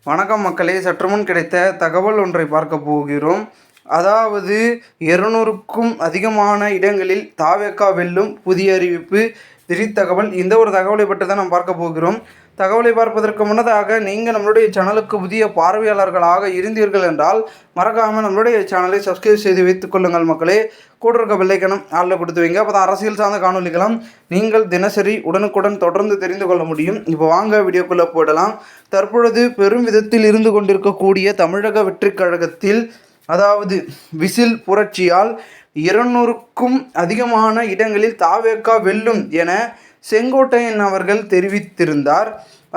வணக்கம் மக்களே, சற்றுமுன் கிடைத்த தகவல் ஒன்றை பார்க்க போகிறோம். அதாவது 200க்கும் அதிகமான இடங்களில் தாவேகா வெல்லும் புதிய அறிவிப்பு, திடீர் தகவல். இந்த ஒரு தகவலை பற்றி தான் நாம் பார்க்க போகிறோம். தகவலை பார்ப்பதற்கு முன்னதாக நீங்கள் நம்மளுடைய சேனலுக்கு புதிய பார்வையாளர்களாக இருந்தீர்கள் என்றால் மறக்காமல் நம்மளுடைய சேனலை சப்ஸ்கிரைப் செய்து வைத்துக் கொள்ளுங்கள் மக்களே. கூட இருக்க பெல்லைக்கனும் ஆளில் கொடுத்து வைங்க. அப்போ தான் அரசியல் சார்ந்த காணொலிகளும் நீங்கள் தினசரி உடனுக்குடன் தொடர்ந்து தெரிந்து கொள்ள முடியும். இப்போ வாங்க வீடியோக்குள்ளே போடலாம். தற்பொழுது பெரும் விதத்தில் இருந்து கொண்டிருக்கக்கூடிய தமிழக வெற்றிக் கழகத்தில், அதாவது விசில் புரட்சியால் 200க்கும் அதிகமான இடங்களில் தாவேகா வெல்லும் என செங்கோட்டையன் அவர்கள் தெரிவித்திருந்தார்.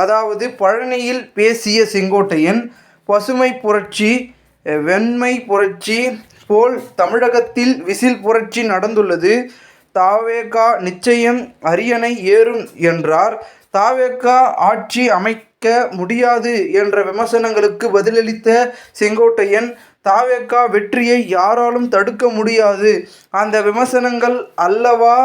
அதாவது பழனியில் பேசிய செங்கோட்டையன், பசுமை புரட்சி வெண்மை புரட்சி போல் தமிழகத்தில் விசில் புரட்சி நடந்துள்ளது. தாவேகா நிச்சயம் அரியணை ஏறும் என்றார். தாவேகா ஆட்சி அமைக்க முடியாது என்ற விமர்சனங்களுக்கு பதிலளித்த செங்கோட்டையன், தாவேகா வெற்றியை யாராலும் தடுக்க முடியாது, அந்த விமர்சனங்கள் அல்வா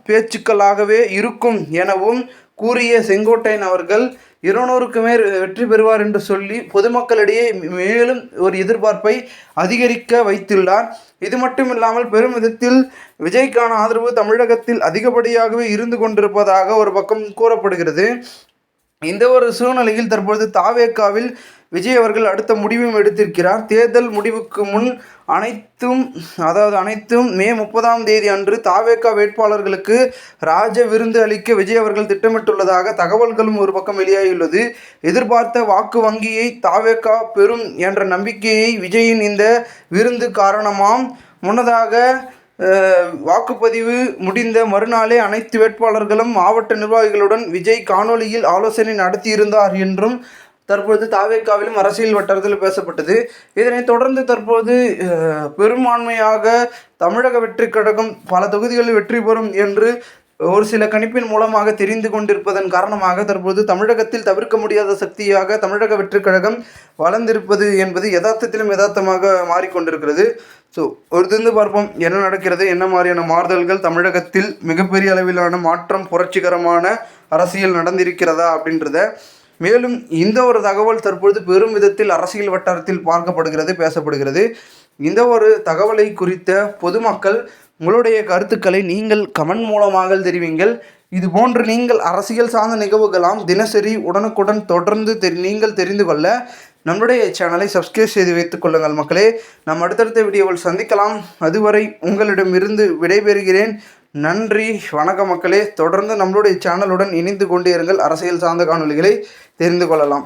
பேச்சுக்களாகவே இருக்கும் எனவும் கூறிய செங்கோட்டையன் அவர்கள் 200க்கு மேல் வெற்றி பெறுவார் என்று சொல்லி பொதுமக்களிடையே மேலும் ஒரு எதிர்பார்ப்பை அதிகரிக்க வைத்துள்ளார். இது மட்டும் இல்லாமல் பெரும் விதத்தில் விஜய்க்கான ஆதரவு தமிழகத்தில் அதிகப்படியாகவே இருந்து கொண்டிருப்பதாக ஒரு பக்கம் கூறப்படுகிறது. இந்த ஒரு சூழ்நிலையில் தற்பொழுது தாவேகாவில் விஜய் அவர்கள் அடுத்த முடிவும் எடுத்திருக்கிறார். தேர்தல் முடிவுக்கு முன் அனைத்தும் மே 30ஆம் தேதி அன்று தாவேகா வேட்பாளர்களுக்கு ராஜ விருந்து அளிக்க விஜய் அவர்கள் திட்டமிட்டுள்ளதாக தகவல்களும் ஒரு பக்கம் வெளியாகியுள்ளது. எதிர்பார்த்த வாக்கு வங்கியை தாவேகா பெறும் என்ற நம்பிக்கையை விஜயின் இந்த விருந்து காரணமாம். முன்னதாக வாக்குப்பதிவு முடிந்த மறுநாளே அனைத்து வேட்பாளர்களும் மாவட்ட நிர்வாகிகளுடன் விஜய் காணொலியில் ஆலோசனை நடத்தியிருந்தார் என்றும் தற்போது தாவேகாவிலும் அரசியல் வட்டாரத்தில் பேசப்பட்டது. இதனைத் தொடர்ந்து தற்போது பெரும்பான்மையாக தமிழக வெற்றிக் கழகம் பல தொகுதிகளில் வெற்றி பெறும் என்று ஒரு சில கணிப்பின் மூலமாக தெரிந்து கொண்டிருப்பதன் காரணமாக தற்போது தமிழகத்தில் தவிர்க்க முடியாத சக்தியாக தமிழக வெற்றிக் கழகம் வளர்ந்திருப்பது என்பது யதார்த்தமாக மாறிக்கொண்டிருக்கிறது. ஸோ ஒருத்திருந்து பார்ப்போம் என்ன நடக்கிறது, என்ன மாதிரியான மாறுதல்கள் தமிழகத்தில் மிகப்பெரிய அளவிலான மாற்றம், புரட்சிகரமான அரசியல் நடந்திருக்கிறதா அப்படின்றத. மேலும் இந்த ஒரு தகவல் தற்பொழுது பெரும் விதத்தில் அரசியல் வட்டாரத்தில் பார்க்கப்படுகிறது, பேசப்படுகிறது. இந்த ஒரு தகவலை குறித்த பொதுமக்கள் உங்களுடைய கருத்துக்களை நீங்கள் கமெண்ட் மூலமாக தெரிவிங்கள். இதுபோன்று நீங்கள் அரசியல் சார்ந்த நிகழ்வுகளாம் தினசரி உடனுக்குடன் தொடர்ந்து நீங்கள் தெரிந்து கொள்ள நம்முடைய சேனலை சப்ஸ்கிரைப் செய்து வைத்துக் கொள்ளுங்கள் மக்களே. நாம் அடுத்தடுத்த வீடியோவில் சந்திக்கலாம். அதுவரை உங்களிடமிருந்து விடைபெறுகிறேன். நன்றி, வணக்கம் மக்களே. தொடர்ந்து நம்மளுடைய சேனலுடன் இணைந்து கொண்டே இருங்கள். அரசியல் சார்ந்த காணொலிகளை தெரிந்து கொள்ளலாம்.